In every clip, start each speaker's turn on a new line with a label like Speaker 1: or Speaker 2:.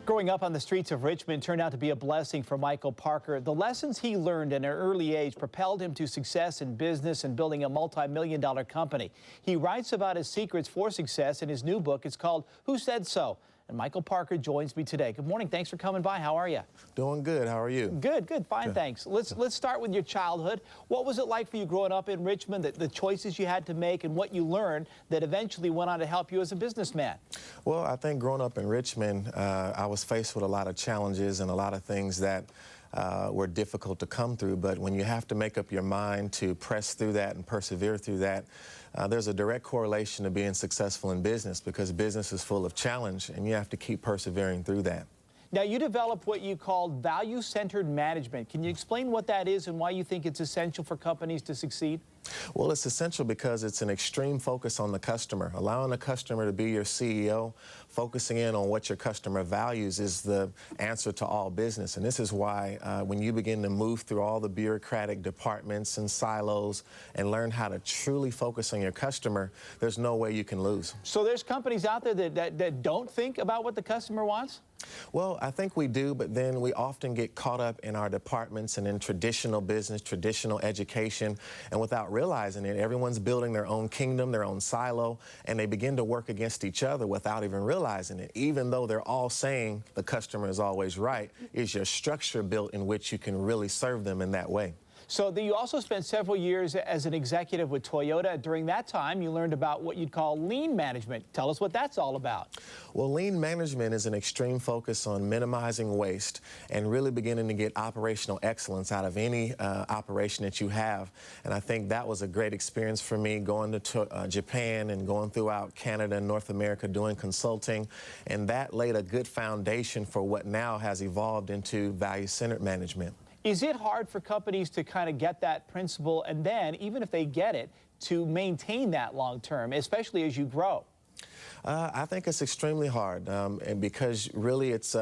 Speaker 1: Growing up on the streets of Richmond turned out to be a blessing for Michael Parker. The lessons he learned at an early age propelled him to success in business and building a multi-million-dollar company. He writes about his secrets for success in his new book. It's called Who Said So? And Michael Parker joins me today. Good morning. Thanks for coming by. How are you?
Speaker 2: Doing good. How are you?
Speaker 1: Good, good. Fine, thanks. Let's start with your childhood. What was it like for you growing up in Richmond, the choices you had to make and what you learned that eventually went on to help you as a businessman?
Speaker 2: Well, I think growing up in Richmond, I was faced with a lot of challenges and a lot of things that were difficult to come through. But when you have to make up your mind to press through that and persevere through that, there's a direct correlation to being successful in business, because business is full of challenge and you have to keep persevering through that.
Speaker 1: Now, you developed what you call value-centered management. Can you explain what that is and why you think it's essential for companies to succeed?
Speaker 2: Well, it's essential because it's an extreme focus on the customer. Allowing the customer to be your CEO, focusing in on what your customer values is the answer to all business. And this is why when you begin to move through all the bureaucratic departments and silos and learn how to truly focus on your customer, there's no way you can lose.
Speaker 1: So there's companies out there that don't think about what the customer wants?
Speaker 2: Well, I think we do, but then we often get caught up in our departments and in traditional business, traditional education, and without realizing it, everyone's building their own kingdom, their own silo, and they begin to work against each other without even realizing it. Even though they're all saying the customer is always right, is your structure built in which you can really serve them in that way?
Speaker 1: So you also spent several years as an executive with Toyota. During that time, you learned about what you'd call lean management. Tell us what that's all about.
Speaker 2: Well, lean management is an extreme focus on minimizing waste and really beginning to get operational excellence out of any operation that you have. And I think that was a great experience for me, going to Japan and going throughout Canada and North America doing consulting. And that laid a good foundation for what now has evolved into value-centered management.
Speaker 1: Is it hard for companies to kind of get that principle and then, even if they get it, to maintain that long term, especially as you grow?
Speaker 2: I think it's extremely hard, and because really it's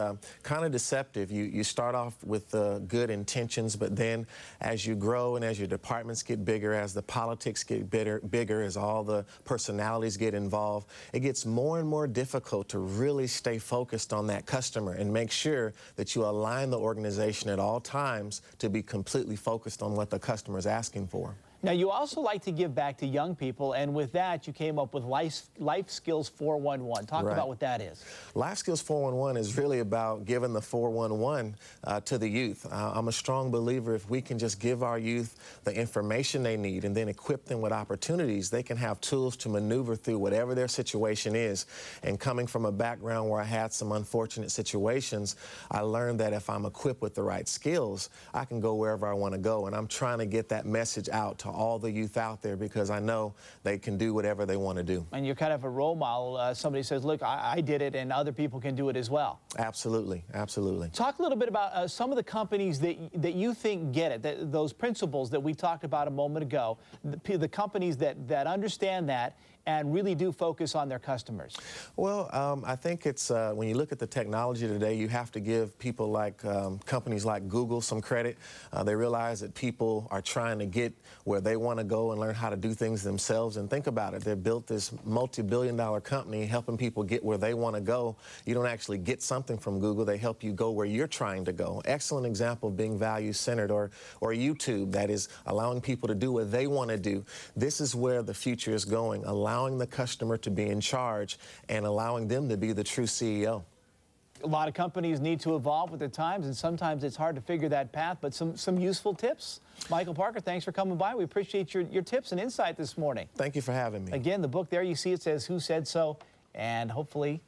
Speaker 2: kind of deceptive. You start off with good intentions, but then as you grow and as your departments get bigger, as the politics get bigger, as all the personalities get involved, it gets more and more difficult to really stay focused on that customer and make sure that you align the organization at all times to be completely focused on what the customer is asking for.
Speaker 1: Now, you also like to give back to young people, and with that, you came up with Life Skills 411. Talk about what that is.
Speaker 2: Life Skills 411 is really about giving the 411 to the youth. I'm a strong believer if we can just give our youth the information they need and then equip them with opportunities, they can have tools to maneuver through whatever their situation is. And coming from a background where I had some unfortunate situations, I learned that if I'm equipped with the right skills, I can go wherever I want to go. And I'm trying to get that message out to all the youth out there, because I know they can do whatever they want to do.
Speaker 1: And you're kind of a role model. Somebody says, look, I did it and other people can do it as well.
Speaker 2: Absolutely, absolutely.
Speaker 1: Talk a little bit about some of the companies that you think get it, those principles that we talked about a moment ago, the companies that understand that and really do focus on their customers.
Speaker 2: Well, I think it's, when you look at the technology today, you have to give people like companies like Google some credit. They realize that people are trying to get where they want to go and learn how to do things themselves. And think about it, they've built this multi-billion-dollar company helping people get where they want to go. You don't actually get something from Google, they help you go where you're trying to go. Excellent example of being value-centered. Or YouTube, that is allowing people to do what they want to do. This is where the future is going, allowing the customer to be in charge and allowing them to be the true CEO.
Speaker 1: A lot of companies need to evolve with the times, and sometimes it's hard to figure that path, but some useful tips. Michael Parker, thanks for coming by. We appreciate your tips and insight this morning.
Speaker 2: Thank you for having me.
Speaker 1: Again, the book there, you see it says Who Said So, and hopefully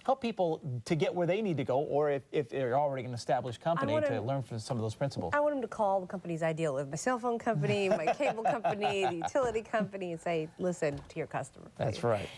Speaker 1: help people to get where they need to go, or if they're already an established company, to learn from some of those principles.
Speaker 3: I want them to call the companies I deal with, my cell phone company, my cable company, the utility company, and say, listen to your customer.
Speaker 1: That's right.